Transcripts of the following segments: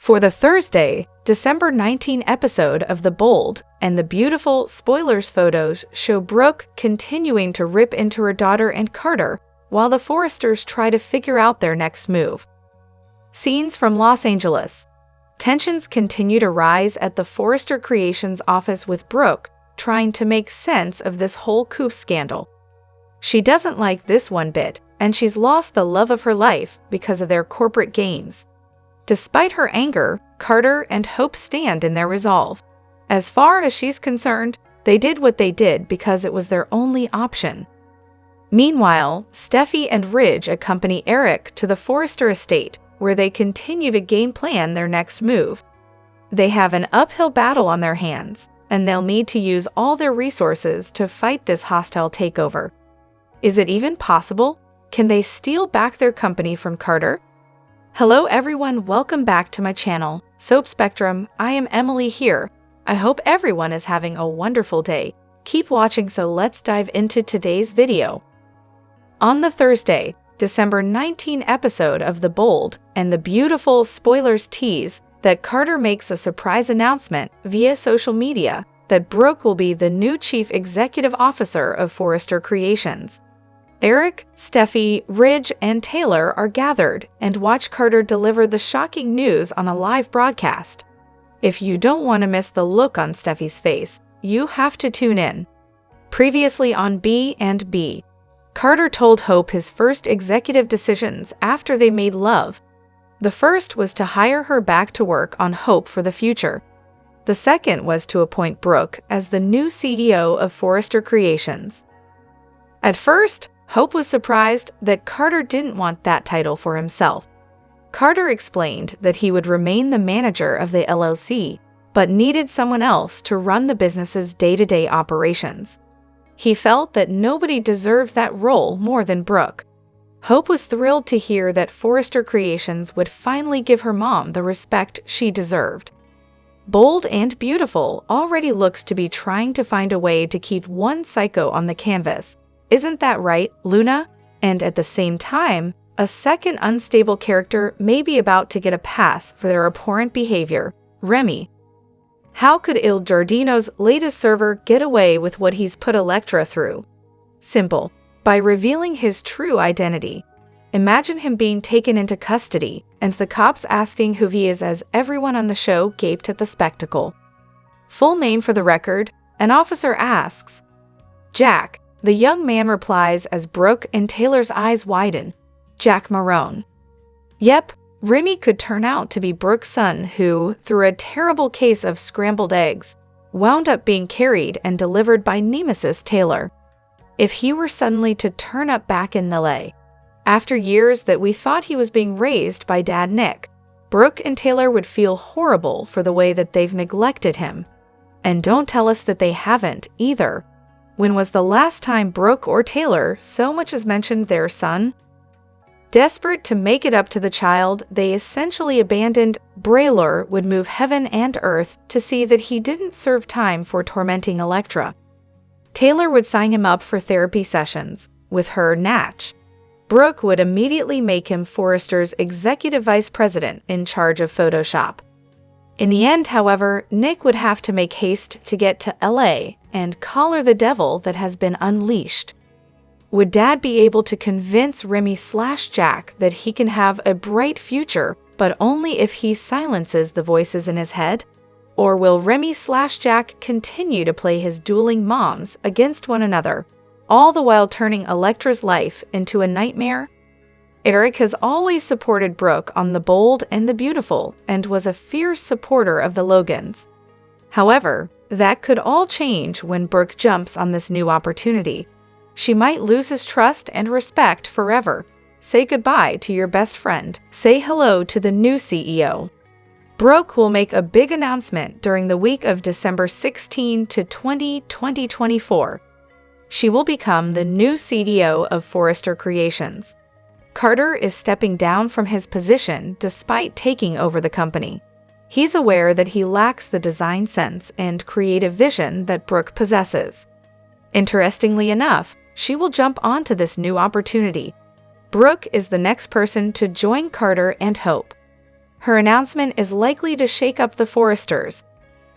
For the Thursday, December 19 episode of The Bold and the Beautiful, spoilers photos show Brooke continuing to rip into her daughter and Carter while the Forresters try to figure out their next move. Scenes from Los Angeles. Tensions continue to rise at the Forrester Creations office with Brooke trying to make sense of this whole coup scandal. She doesn't like this one bit, and she's lost the love of her life because of their corporate games. Despite her anger, Carter and Hope stand in their resolve. As far as she's concerned, they did what they did because it was their only option. Meanwhile, Steffi and Ridge accompany Eric to the Forrester estate, where they continue to game plan their next move. They have an uphill battle on their hands, and they'll need to use all their resources to fight this hostile takeover. Is it even possible? Can they steal back their company from Carter? Hello everyone, welcome back to my channel, Soap Spectrum. I am Emily here. I hope everyone is having a wonderful day. Keep watching, so let's dive into today's video. On the Thursday, December 19 episode of The Bold and the Beautiful, spoilers tease that Carter makes a surprise announcement via social media that Brooke will be the new Chief Executive Officer of Forrester Creations. Eric, Steffi, Ridge, and Taylor are gathered and watch Carter deliver the shocking news on a live broadcast. If you don't want to miss the look on Steffi's face, you have to tune in. Previously on B&B, Carter told Hope his first executive decisions after they made love. The first was to hire her back to work on Hope for the future. The second was to appoint Brooke as the new CEO of Forrester Creations. At first, Hope was surprised that Carter didn't want that title for himself. Carter explained that he would remain the manager of the LLC, but needed someone else to run the business's day-to-day operations. He felt that nobody deserved that role more than Brooke. Hope was thrilled to hear that Forrester Creations would finally give her mom the respect she deserved. Bold and Beautiful already looks to be trying to find a way to keep one psycho on the canvas. Isn't that right, Luna? And at the same time, a second unstable character may be about to get a pass for their abhorrent behavior, Remy. How could Il Giardino's latest server get away with what he's put Electra through? Simple. By revealing his true identity. Imagine him being taken into custody, and the cops asking who he is as everyone on the show gaped at the spectacle. Full name for the record, an officer asks. Jack. The young man replies as Brooke and Taylor's eyes widen. Jack Marone. Yep, Remy could turn out to be Brooke's son who, through a terrible case of scrambled eggs, wound up being carried and delivered by Nemesis Taylor. If he were suddenly to turn up back in LA, after years that we thought he was being raised by Dad Nick, Brooke and Taylor would feel horrible for the way that they've neglected him. And don't tell us that they haven't, either. When was the last time Brooke or Taylor so much as mentioned their son? Desperate to make it up to the child, they essentially abandoned Braylor would move heaven and earth to see that he didn't serve time for tormenting Electra. Taylor would sign him up for therapy sessions, with her Natch. Brooke would immediately make him Forrester's executive vice president in charge of Photoshop. In the end, however, Nick would have to make haste to get to LA and collar the devil that has been unleashed. Would Dad be able to convince Remy/Jack that he can have a bright future, but only if he silences the voices in his head? Or will Remy/Jack continue to play his dueling moms against one another, all the while turning Electra's life into a nightmare? Eric has always supported Brooke on The Bold and the Beautiful and was a fierce supporter of the Logans. However, that could all change when Brooke jumps on this new opportunity. She might lose his trust and respect forever. Say goodbye to your best friend. Say hello to the new CEO. Brooke will make a big announcement during the week of December 16 to 20, 2024. She will become the new CEO of Forrester Creations. Carter is stepping down from his position despite taking over the company. He's aware that he lacks the design sense and creative vision that Brooke possesses. Interestingly enough, she will jump onto this new opportunity. Brooke is the next person to join Carter and Hope. Her announcement is likely to shake up the Forresters.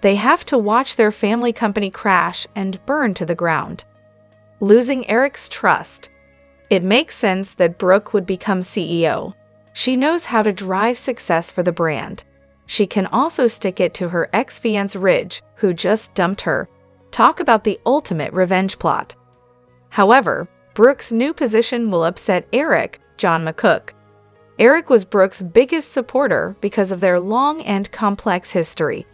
They have to watch their family company crash and burn to the ground. Losing Eric's trust. It makes sense that Brooke would become CEO. She knows how to drive success for the brand. She can also stick it to her ex-fiancé Ridge, who just dumped her. Talk about the ultimate revenge plot. However, Brooke's new position will upset Eric, John McCook. Eric was Brooke's biggest supporter because of their long and complex history.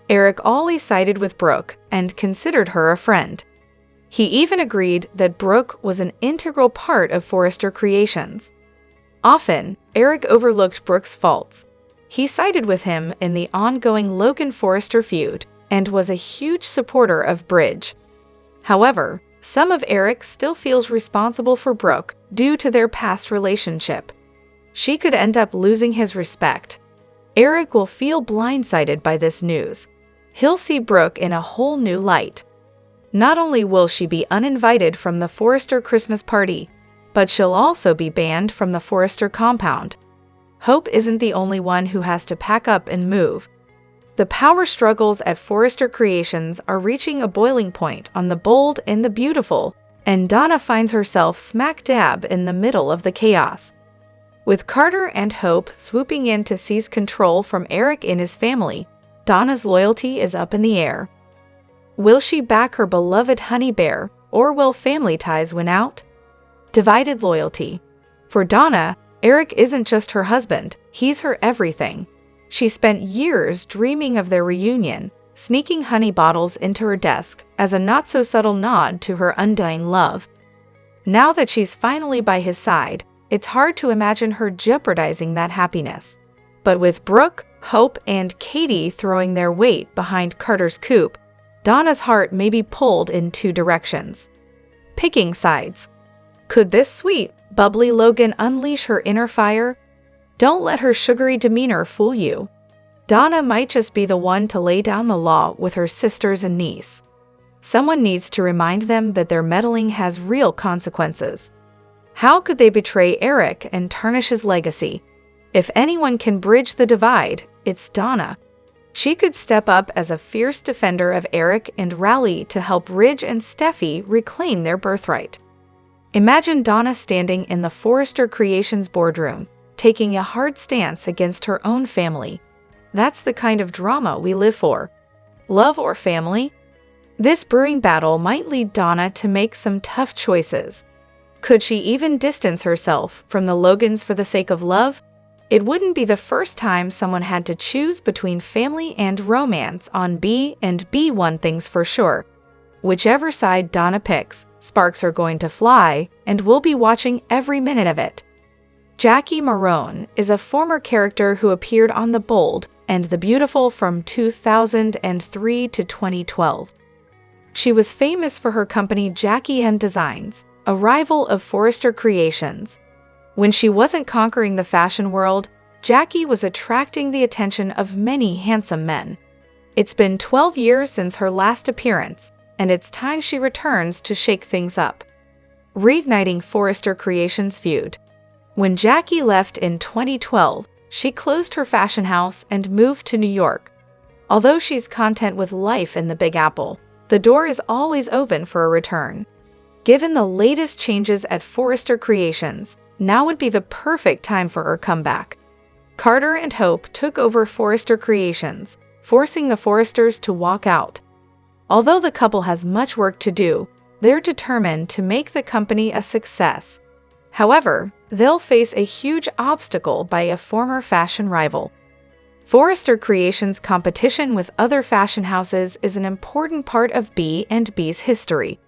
Eric always sided with Brooke and considered her a friend. He even agreed that Brooke was an integral part of Forrester Creations. Often, Eric overlooked Brooke's faults. He sided with him in the ongoing Logan Forrester feud and was a huge supporter of Bridge. However, some of Eric still feels responsible for Brooke due to their past relationship. She could end up losing his respect. Eric will feel blindsided by this news. He'll see Brooke in a whole new light. Not only will she be uninvited from the Forrester Christmas party, but she'll also be banned from the Forrester compound. Hope isn't the only one who has to pack up and move. The power struggles at Forrester Creations are reaching a boiling point on The Bold and the Beautiful, and Donna finds herself smack dab in the middle of the chaos. With Carter and Hope swooping in to seize control from Eric and his family, Donna's loyalty is up in the air. Will she back her beloved honey bear, or will family ties win out? Divided loyalty. For Donna, Eric isn't just her husband, he's her everything. She spent years dreaming of their reunion, sneaking honey bottles into her desk as a not-so-subtle nod to her undying love. Now that she's finally by his side, it's hard to imagine her jeopardizing that happiness. But with Brooke, Hope, and Katie throwing their weight behind Carter's coup, Donna's heart may be pulled in two directions. Picking sides. Could this sweet, bubbly Logan unleash her inner fire? Don't let her sugary demeanor fool you. Donna might just be the one to lay down the law with her sisters and niece. Someone needs to remind them that their meddling has real consequences. How could they betray Eric and tarnish his legacy? If anyone can bridge the divide, it's Donna. She could step up as a fierce defender of Eric and rally to help Ridge and Steffi reclaim their birthright. Imagine Donna standing in the Forrester Creations boardroom, taking a hard stance against her own family. That's the kind of drama we live for. Love or family? This brewing battle might lead Donna to make some tough choices. Could she even distance herself from the Logans for the sake of love? It wouldn't be the first time someone had to choose between family and romance on B and B. One thing's for sure. Whichever side Donna picks, sparks are going to fly, and we'll be watching every minute of it. Jackie Marone is a former character who appeared on The Bold and the Beautiful from 2003 to 2012. She was famous for her company Jackie M Designs, a rival of Forrester Creations. When she wasn't conquering the fashion world, Jackie was attracting the attention of many handsome men. It's been 12 years since her last appearance, and it's time she returns to shake things up. Reigniting Forrester Creations feud. When Jackie left in 2012, she closed her fashion house and moved to New York. Although she's content with life in the Big Apple, the door is always open for a return. Given the latest changes at Forrester Creations, now would be the perfect time for her comeback. Carter and Hope took over Forrester Creations, forcing the Forresters to walk out. Although the couple has much work to do, they're determined to make the company a success. However, they'll face a huge obstacle by a former fashion rival. Forrester Creations' competition with other fashion houses is an important part of B&B's history.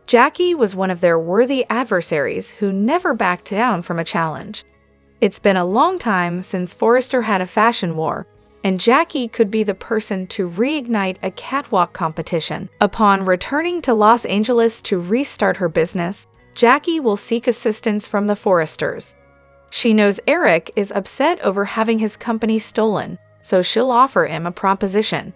Jackie was one of their worthy adversaries who never backed down from a challenge. It's been a long time since Forrester had a fashion war, and Jackie could be the person to reignite a catwalk competition. Upon returning to Los Angeles to restart her business, Jackie will seek assistance from the Forresters. She knows Eric is upset over having his company stolen, so she'll offer him a proposition.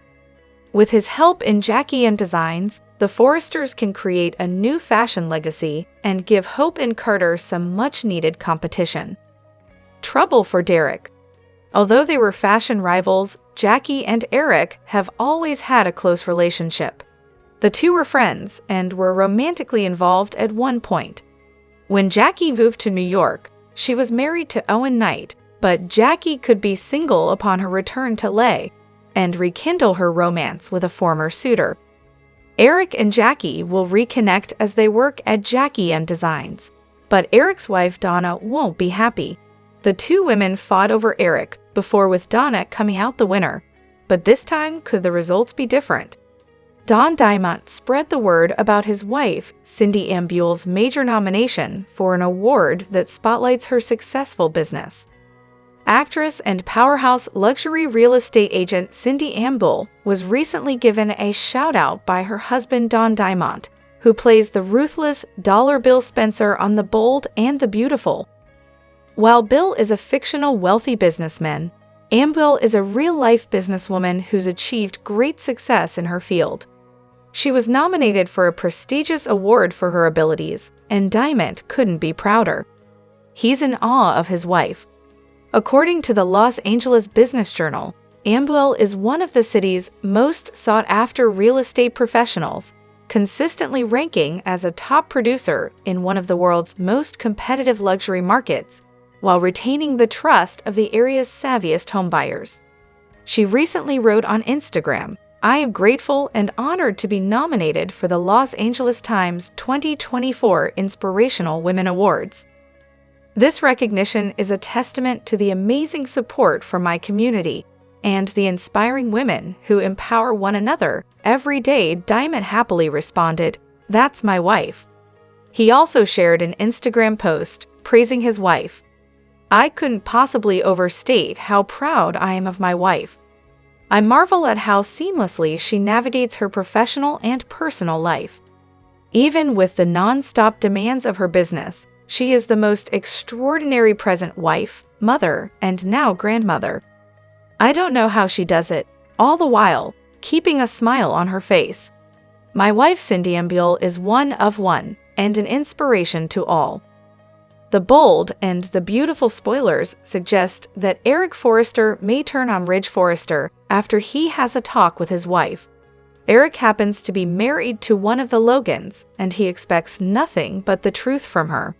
With his help in Jackie M Designs, the Forresters can create a new fashion legacy and give Hope and Carter some much-needed competition. Trouble for Derek. Although they were fashion rivals, Jackie and Eric have always had a close relationship. The two were friends and were romantically involved at one point. When Jackie moved to New York, she was married to Owen Knight, but Jackie could be single upon her return to LA and rekindle her romance with a former suitor. Eric and Jackie will reconnect as they work at Jackie M Designs, but Eric's wife Donna won't be happy. The two women fought over Eric before, with Donna coming out the winner, but this time could the results be different? Don Diamont spread the word about his wife, Cindy Ambule's major nomination for an award that spotlights her successful business. Actress and powerhouse luxury real estate agent Cindy Ambule was recently given a shout-out by her husband Don Diamont, who plays the ruthless Dollar Bill Spencer on The Bold and the Beautiful. While Bill is a fictional wealthy businessman, Ambule is a real-life businesswoman who's achieved great success in her field. She was nominated for a prestigious award for her abilities, and Diamond couldn't be prouder. He's in awe of his wife. According to the Los Angeles Business Journal, Ambule is one of the city's most sought-after real estate professionals, consistently ranking as a top producer in one of the world's most competitive luxury markets, while retaining the trust of the area's savviest homebuyers. She recently wrote on Instagram, "I am grateful and honored to be nominated for the Los Angeles Times 2024 Inspirational Women Awards. This recognition is a testament to the amazing support from my community and the inspiring women who empower one another every day." Diamond happily responded, "That's my wife." He also shared an Instagram post praising his wife. "I couldn't possibly overstate how proud I am of my wife. I marvel at how seamlessly she navigates her professional and personal life. Even with the non-stop demands of her business, she is the most extraordinary present wife, mother, and now grandmother. I don't know how she does it, all the while keeping a smile on her face. My wife Cindy Ambule is one of one and an inspiration to all." The Bold and the Beautiful spoilers suggest that Eric Forrester may turn on Ridge Forrester after he has a talk with his wife. Eric happens to be married to one of the Logans, and he expects nothing but the truth from her.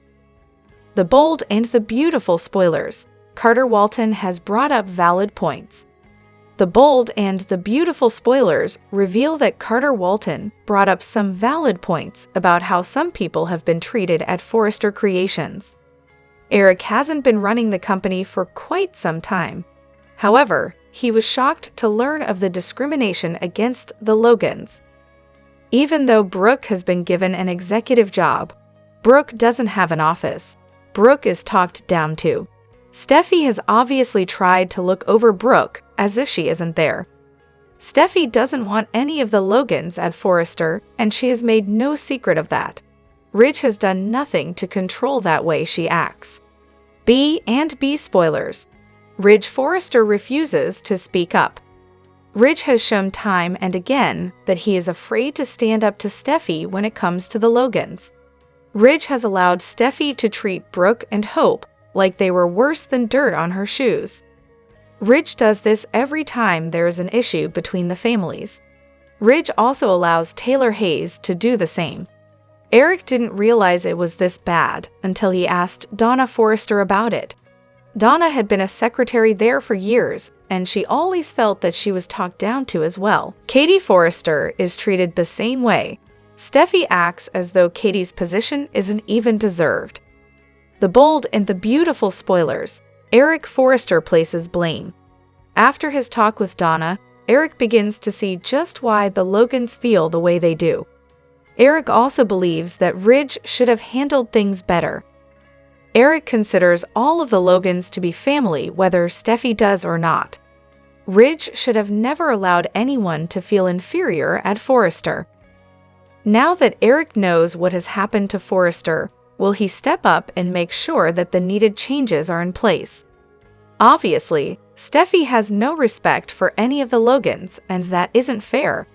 The Bold and the Beautiful spoilers. Carter Walton has brought up valid points. The Bold and the Beautiful spoilers reveal that Carter Walton brought up some valid points about how some people have been treated at Forrester Creations. Eric hasn't been running the company for quite some time. However, he was shocked to learn of the discrimination against the Logans. Even though Brooke has been given an executive job, Brooke doesn't have an office. Brooke is talked down to. Steffi has obviously tried to look over Brooke as if she isn't there. Steffi doesn't want any of the Logans at Forrester, and she has made no secret of that. Ridge has done nothing to control that way she acts. B and B spoilers. Ridge Forrester refuses to speak up. Ridge has shown time and again that he is afraid to stand up to Steffi when it comes to the Logans. Ridge has allowed Steffi to treat Brooke and Hope like they were worse than dirt on her shoes. Ridge does this every time there is an issue between the families. Ridge also allows Taylor Hayes to do the same. Eric didn't realize it was this bad until he asked Donna Forrester about it. Donna had been a secretary there for years, and she always felt that she was talked down to as well. Katie Forrester is treated the same way. Steffi acts as though Katie's position isn't even deserved. The Bold and the Beautiful spoilers. Eric Forrester places blame. After his talk with Donna, Eric begins to see just why the Logans feel the way they do. Eric also believes that Ridge should have handled things better. Eric considers all of the Logans to be family whether Steffi does or not. Ridge should have never allowed anyone to feel inferior at Forrester. Now that Eric knows what has happened to Forrester, will he step up and make sure that the needed changes are in place? Obviously, Steffi has no respect for any of the Logans, and that isn't fair.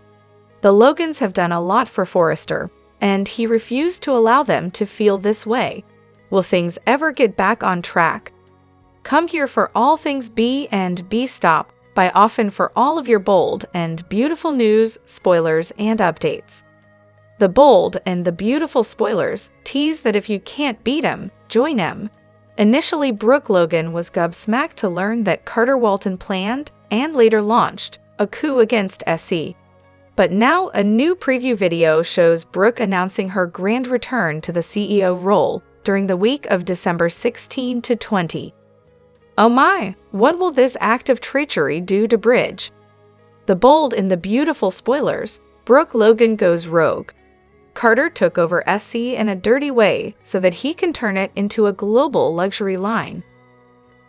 The Logans have done a lot for Forrester, and he refused to allow them to feel this way. Will things ever get back on track? Come here for all things B&B Stop by often for all of your bold and beautiful news, spoilers, and updates. The bold and the beautiful spoilers tease that if you can't beat 'em, join 'em. Initially, Brooke Logan was gobsmacked to learn that Carter Walton planned, and later launched, a coup against SC. But now a new preview video shows Brooke announcing her grand return to the CEO role during the week of December 16 to 20. Oh my, what will this act of treachery do to Bridge? The bold and the beautiful spoilers, Brooke Logan goes rogue. Carter took over SC in a dirty way so that he can turn it into a global luxury line.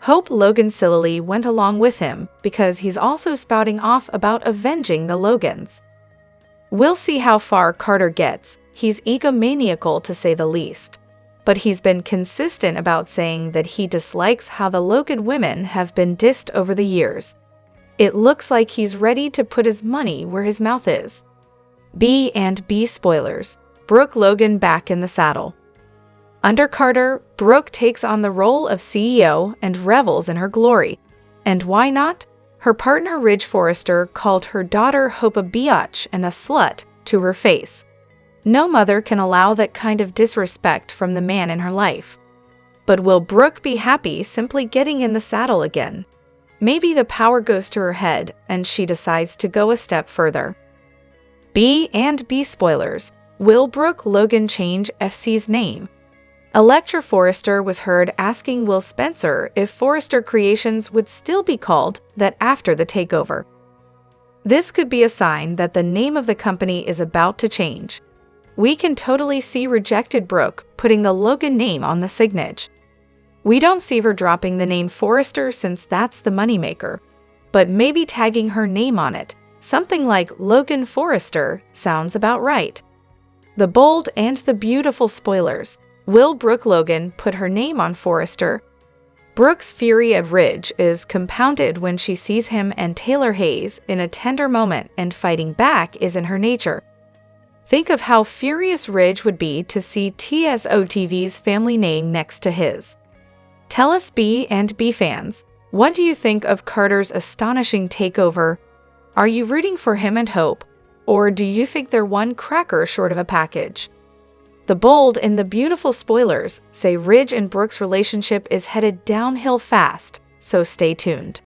Hope Logan sillily went along with him because he's also spouting off about avenging the Logans. We'll see how far Carter gets. He's egomaniacal to say the least. But he's been consistent about saying that he dislikes how the Logan women have been dissed over the years. It looks like he's ready to put his money where his mouth is. B&B spoilers, Brooke Logan back in the saddle. Under Carter, Brooke takes on the role of CEO and revels in her glory. And why not? Her partner Ridge Forrester called her daughter Hope a biatch and a slut to her face. No mother can allow that kind of disrespect from the man in her life. But will Brooke be happy simply getting in the saddle again? Maybe the power goes to her head and she decides to go a step further. B&B spoilers, will Brooke Logan change FC's name? Electra Forrester was heard asking Will Spencer if Forrester Creations would still be called that after the takeover. This could be a sign that the name of the company is about to change. We can totally see rejected Brooke putting the Logan name on the signage. We don't see her dropping the name Forrester since that's the moneymaker, but maybe tagging her name on it. Something like Logan Forrester sounds about right. The bold and the beautiful spoilers. Will Brooke Logan put her name on Forrester? Brooke's fury at Ridge is compounded when she sees him and Taylor Hayes in a tender moment, and fighting back is in her nature. Think of how furious Ridge would be to see TSOTV's family name next to his. Tell us B&B fans, what do you think of Carter's astonishing takeover? Are you rooting for him and Hope, or do you think they're one cracker short of a package? The bold and the beautiful spoilers say Ridge and Brooke's relationship is headed downhill fast, so stay tuned.